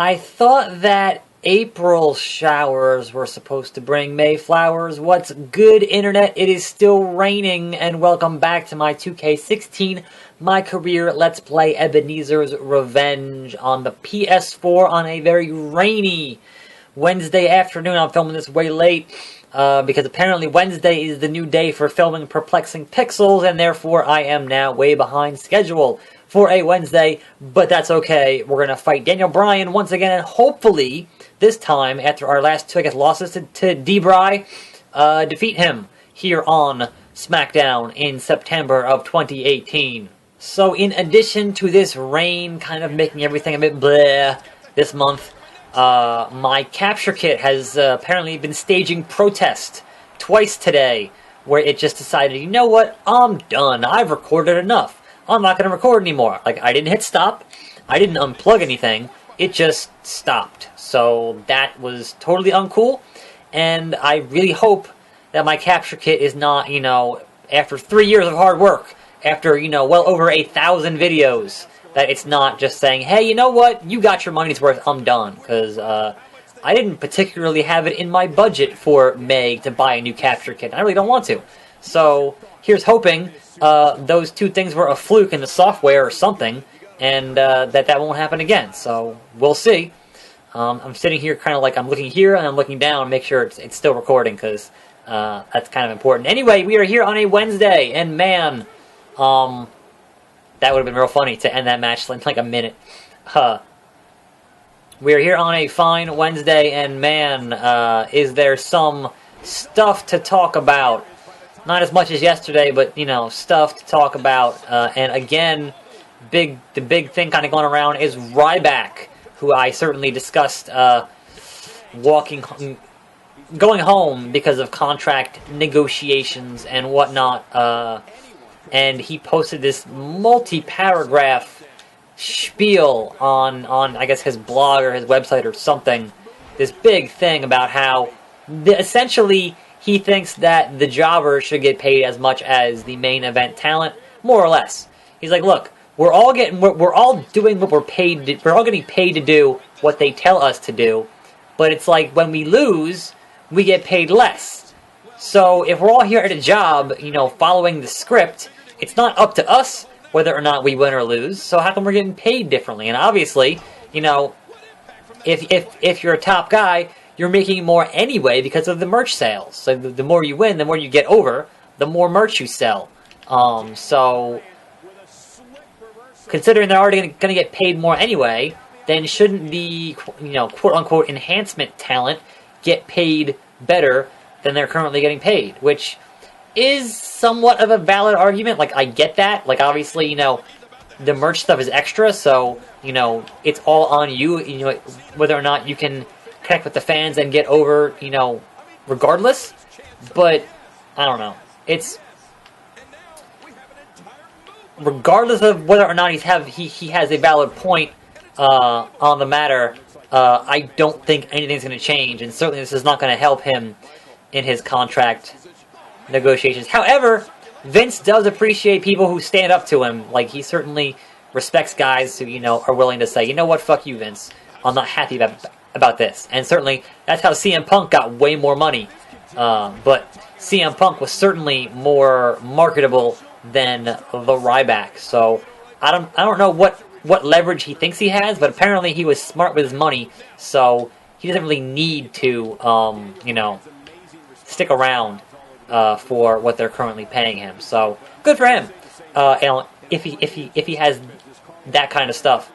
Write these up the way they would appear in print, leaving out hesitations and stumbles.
I thought that April showers were supposed to bring May flowers. What's good, Internet? It is still raining, and welcome back to my 2K16 MyCareer Let's Play Ebenezer's Revenge on the PS4 on a very rainy Wednesday afternoon. I'm filming this way late because apparently Wednesday is the new day for filming Perplexing Pixels, and therefore I am now way behind schedule for a Wednesday, but that's okay. We're going to fight Daniel Bryan once again, and hopefully this time, after our last two losses to D-Bry, defeat him here on Smackdown in September of 2018. So in addition to this rain kind of making everything a bit bleh this month, my capture kit has apparently been staging protest twice today, where it just decided, you know what, I'm done. I've recorded enough. I'm not going to record anymore. Like, I didn't hit stop. I didn't unplug anything. It just stopped. So that was totally uncool. And I really hope that my capture kit is not, you know, after 3 years of hard work, after, you know, well over 1,000 videos, that it's not just saying, hey, you know what? You got your money's worth. I'm done. Because I didn't particularly have it in my budget for May to buy a new capture kit. I really don't want to. So here's hoping those two things were a fluke in the software or something, and that won't happen again. So we'll see. I'm sitting here kind of like I'm looking here and I'm looking down to make sure it's still recording, because that's kind of important. Anyway, we are here on a Wednesday, and man, that would have been real funny to end that match in like a minute. We are here on a fine Wednesday, and man, is there some stuff to talk about. Not as much as yesterday, but, you know, stuff to talk about. And again, the big thing kind of going around is Ryback, who I certainly discussed going home because of contract negotiations and whatnot. And he posted this multi-paragraph spiel on I guess his blog or his website or something. This big thing about how essentially he thinks that the jobber should get paid as much as the main event talent, more or less. He's like, look, we're all doing what we're paid to, we're all getting paid to do what they tell us to do, but it's like when we lose, we get paid less. So if we're all here at a job, you know, following the script, it's not up to us whether or not we win or lose. So how come we're getting paid differently? And obviously, you know, if you're a top guy, you're making more anyway because of the merch sales. So the more you win, the more you get over, the more merch you sell. So considering they're already going to get paid more anyway, then shouldn't the, you know, quote-unquote enhancement talent get paid better than they're currently getting paid? Which is somewhat of a valid argument. Like, I get that. Like, obviously, you know, the merch stuff is extra, so, you know, it's all on you, you know, whether or not you can connect with the fans and get over, you know, regardless. But I don't know. It's regardless of whether or not he has a valid point on the matter. I don't think anything's going to change, and certainly this is not going to help him in his contract negotiations. However, Vince does appreciate people who stand up to him. Like, he certainly respects guys who, you know, are willing to say, you know what, fuck you, Vince. I'm not happy about this. And certainly, that's how CM Punk got way more money. But CM Punk was certainly more marketable than the Ryback. So, I don't know what leverage he thinks he has, but apparently he was smart with his money, so he doesn't really need to, you know, stick around for what they're currently paying him. So, good for him. If he has that kind of stuff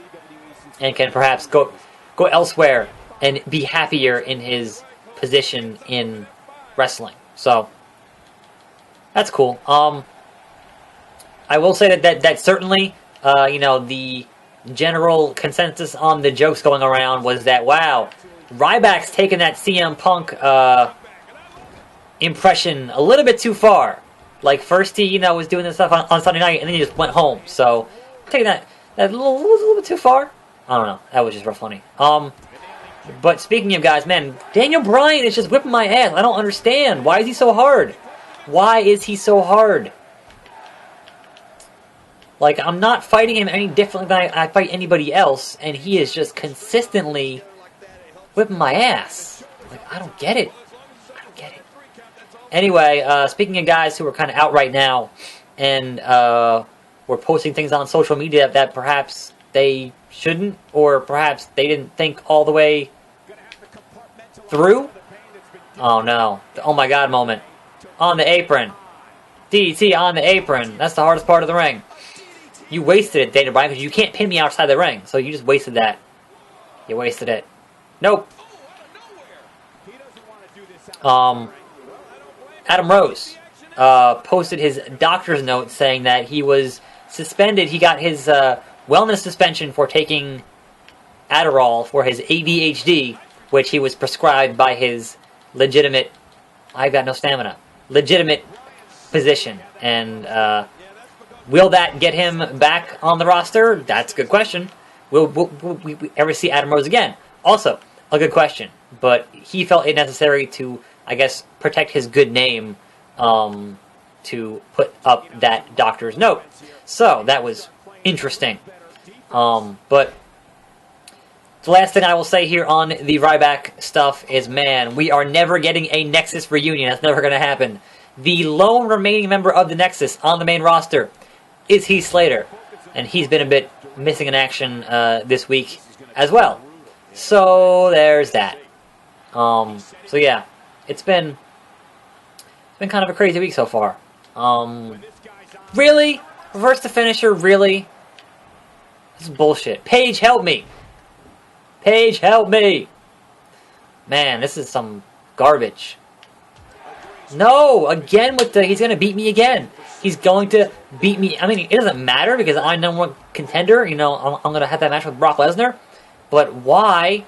and can perhaps go elsewhere and be happier in his position in wrestling. So that's cool. I will say that certainly, you know, the general consensus on the jokes going around was that, wow, Ryback's taking that CM Punk impression a little bit too far. Like, first he, you know, was doing this stuff on Sunday night, and then he just went home. So taking that a little bit too far. I don't know. That was just real funny. But speaking of guys, man, Daniel Bryan is just whipping my ass. I don't understand. Why is he so hard? Why is he so hard? Like, I'm not fighting him any differently than I fight anybody else, and he is just consistently whipping my ass. Like, I don't get it. I don't get it. Anyway, speaking of guys who are kind of out right now, and were posting things on social media that perhaps they shouldn't, or perhaps they didn't think all the way through. Oh no. Oh my god moment. On the apron. DDT on the apron. That's the hardest part of the ring. You wasted it, Daniel Bryan, because you can't pin me outside the ring. So you just wasted that. You wasted it. Nope. Adam Rose posted his doctor's note saying that he was suspended. He got his wellness suspension for taking Adderall for his ADHD, which he was prescribed by his legitimate, I've got no stamina, legitimate physician. And will that get him back on the roster? That's a good question. Will we ever see Adam Rose again? Also, a good question. But he felt it necessary to, I guess, protect his good name to put up that doctor's note. So, that was interesting. But the last thing I will say here on the Ryback stuff is, man, we are never getting a Nexus reunion. That's never going to happen. The lone remaining member of the Nexus on the main roster is Heath Slater. And he's been a bit missing in action this week as well. So, there's that. So yeah, it's been kind of a crazy week so far. Really? Reverse the finisher? Really? This is bullshit. Paige, help me! Paige, help me! Man, this is some garbage. No! Again with the... He's gonna beat me again. He's going to beat me... I mean, it doesn't matter because I'm number one contender. You know, I'm gonna have that match with Brock Lesnar. But why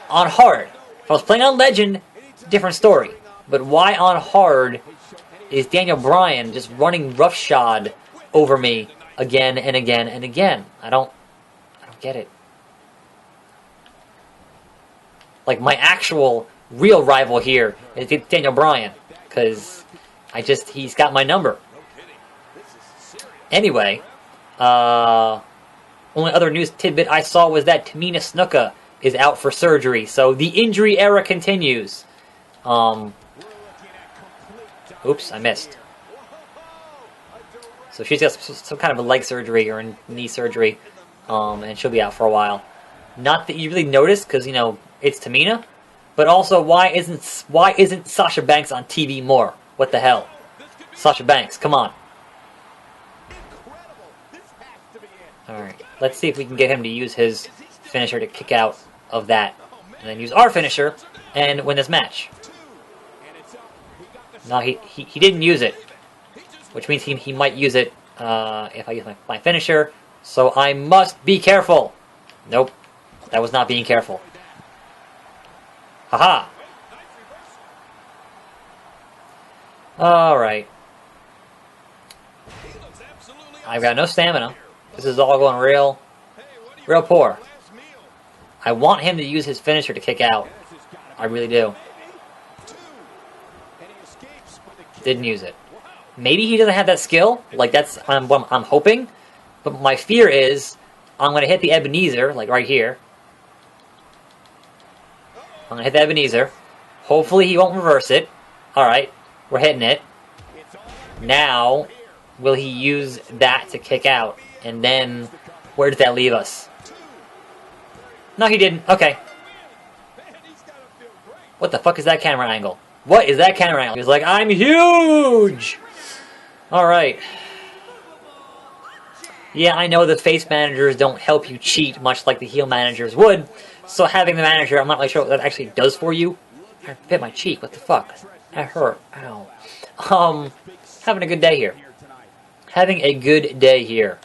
on hard? If I was playing on Legend, different story. But why on hard is Daniel Bryan just running roughshod over me again and again and again? I don't get it. Like, my actual real rival here is Daniel Bryan, because he's got my number. Anyway, only other news tidbit I saw was that Tamina Snuka is out for surgery, so the injury era continues. Oops, I missed. So she's got some kind of a leg surgery or a knee surgery, and she'll be out for a while. Not that you really notice, because, you know, it's Tamina, but also why isn't Sasha Banks on TV more? What the hell? Sasha Banks, come on. Alright, let's see if we can get him to use his finisher to kick out of that, and then use our finisher and win this match. No, he didn't use it, which means he might use it if I use my finisher, so I must be careful. Nope, that was not being careful. Haha. Alright. I've got no stamina. This is all going real poor. I want him to use his finisher to kick out. I really do. Didn't use it. Maybe he doesn't have that skill. Like, that's what I'm hoping. But my fear is I'm going to hit the Ebenezer, like right here. I'm going to hit the Ebenezer. Hopefully he won't reverse it. Alright, we're hitting it. Now, will he use that to kick out? And then, where does that leave us? No, he didn't. Okay. What the fuck is that camera angle? What is that camera angle? He's like, I'm huge! Alright. Yeah, I know the face managers don't help you cheat, much like the heel managers would. So having the manager, I'm not really sure what that actually does for you. I bit my cheek, what the fuck? That hurt. Ow. Having a good day here. Having a good day here.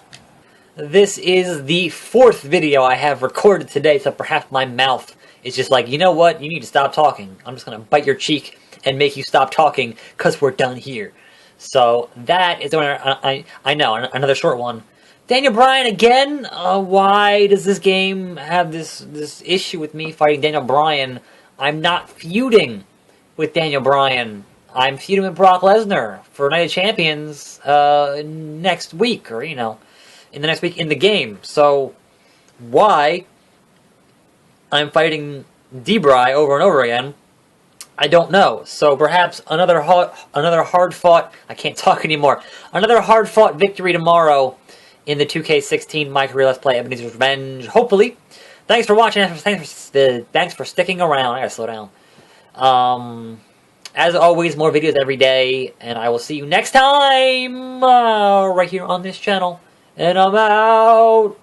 This is the 4th video I have recorded today, so perhaps my mouth is just like, you know what, you need to stop talking. I'm just going to bite your cheek and make you stop talking, because we're done here. So, that is, I know, another short one. Daniel Bryan again? Why does this game have this issue with me fighting Daniel Bryan? I'm not feuding with Daniel Bryan. I'm feuding with Brock Lesnar for Night of Champions next week, or, you know, in the next week in the game. So why I'm fighting Debray over and over again, I don't know. So perhaps another hard-fought, I can't talk anymore, another hard-fought victory tomorrow in the 2K16 MyCareer Let's Play Ebenezer's Revenge, hopefully. Thanks for watching, thanks for sticking around. I gotta slow down. As always, more videos every day, and I will see you next time, right here on this channel. And I'm out!